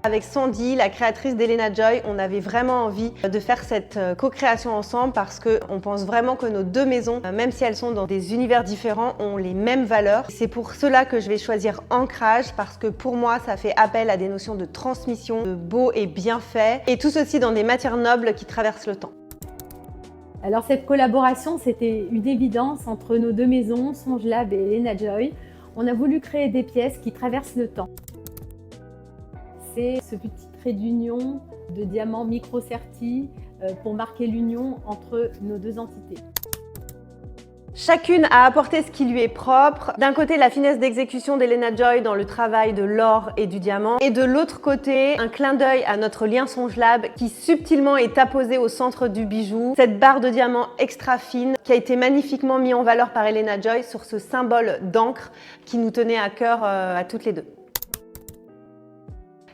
Avec Sandy, la créatrice d'Elena Joy, on avait vraiment envie de faire cette co-création ensemble parce qu'on pense vraiment que nos deux maisons, même si elles sont dans des univers différents, ont les mêmes valeurs. C'est pour cela que je vais choisir Ancrage parce que pour moi, ça fait appel à des notions de transmission, de beau et bien fait, et tout ceci dans des matières nobles qui traversent le temps. Alors cette collaboration, c'était une évidence entre nos deux maisons, Songelab et Elena Joy. On a voulu créer des pièces qui traversent le temps. C'est ce petit trait d'union de diamants micro-sertis pour marquer l'union entre nos deux entités. Chacune a apporté ce qui lui est propre. D'un côté, la finesse d'exécution d'Elena Joy dans le travail de l'or et du diamant. Et de l'autre côté, un clin d'œil à notre lien Songelab qui subtilement est apposé au centre du bijou. Cette barre de diamant extra fine qui a été magnifiquement mise en valeur par Elena Joy sur ce symbole d'encre qui nous tenait à cœur à toutes les deux.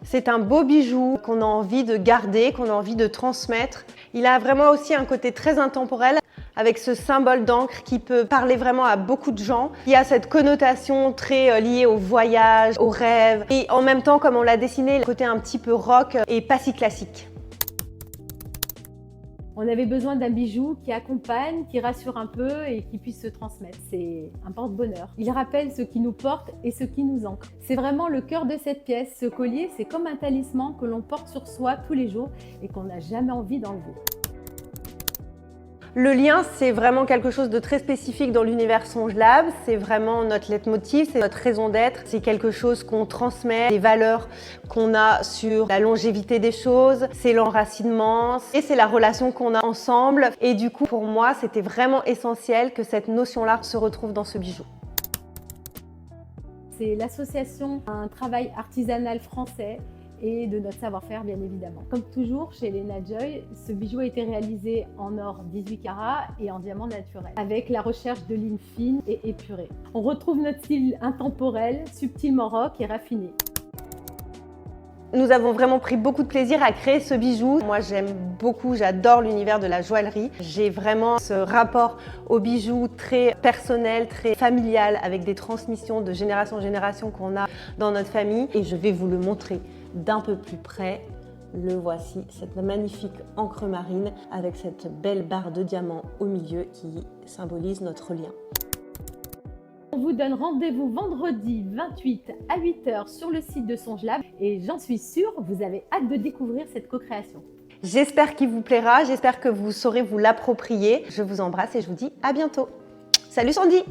C'est un beau bijou qu'on a envie de garder, qu'on a envie de transmettre. Il a vraiment aussi un côté très intemporel avec ce symbole d'encre qui peut parler vraiment à beaucoup de gens. Il y a cette connotation très liée au voyage, au rêve et en même temps, comme on l'a dessiné, le côté un petit peu rock et pas si classique. On avait besoin d'un bijou qui accompagne, qui rassure un peu et qui puisse se transmettre. C'est un porte-bonheur. Il rappelle ce qui nous porte et ce qui nous ancre. C'est vraiment le cœur de cette pièce. Ce collier, c'est comme un talisman que l'on porte sur soi tous les jours et qu'on n'a jamais envie d'enlever. Le lien, c'est vraiment quelque chose de très spécifique dans l'univers Songelab. C'est vraiment notre leitmotiv, c'est notre raison d'être. C'est quelque chose qu'on transmet, des valeurs qu'on a sur la longévité des choses, c'est l'enracinement et c'est la relation qu'on a ensemble. Et du coup, pour moi, c'était vraiment essentiel que cette notion-là se retrouve dans ce bijou. C'est l'association d'un travail artisanal français et de notre savoir-faire, bien évidemment. Comme toujours, chez Elena Joy, ce bijou a été réalisé en or 18 carats et en diamant naturel, avec la recherche de lignes fines et épurées. On retrouve notre style intemporel, subtilement rock et raffiné. Nous avons vraiment pris beaucoup de plaisir à créer ce bijou. Moi, j'aime beaucoup, j'adore l'univers de la joaillerie. J'ai vraiment ce rapport au bijou très personnel, très familial, avec des transmissions de génération en génération qu'on a dans notre famille. Et je vais vous le montrer d'un peu plus près. Le voici, cette magnifique encre marine avec cette belle barre de diamant au milieu qui symbolise notre lien. On vous donne rendez-vous vendredi 28 à 8 h sur le site de Songelab et j'en suis sûre, vous avez hâte de découvrir cette co-création. J'espère qu'il vous plaira, j'espère que vous saurez vous l'approprier. Je vous embrasse et je vous dis à bientôt. Salut Sandy!